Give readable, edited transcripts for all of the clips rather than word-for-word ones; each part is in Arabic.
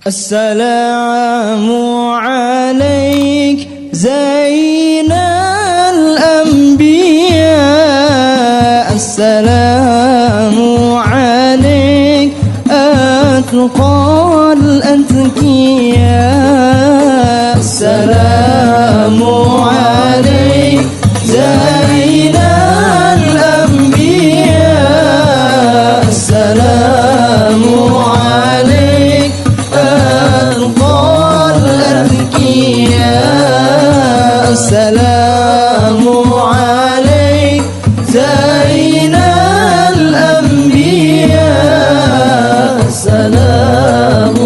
السلام عليك زين الأنبياء، السلام عليك أتقى الأتقياء، السلام عليك زين الأنبياء، السلام عليك أتقى الأتقياء، السلام عليك زين الأنبياء، السلام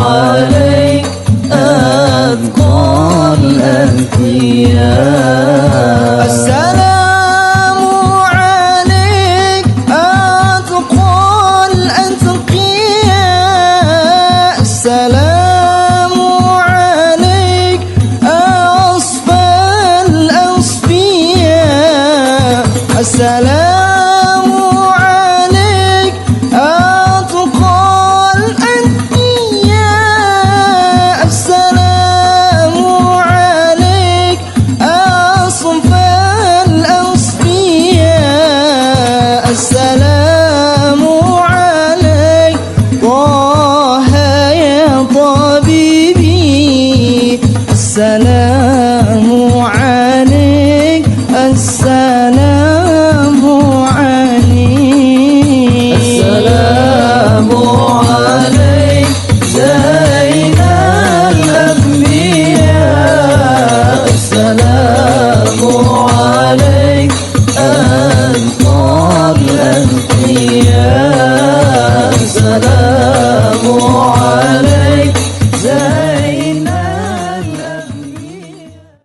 عليك أتقى الأتقياء، السلام عليك أتقى الأتقياء، السلام عليك أصفى الأصفياء، السلام عليك أتقى الأتقياء، السلام عليك أصفى الأصفياء، السلام عليك طه يا طبيبي، السلام عليك، السلام عليك، السلام عليك زين الأنبياء، السلام عليك أتقى الأتقياء، السلام عليك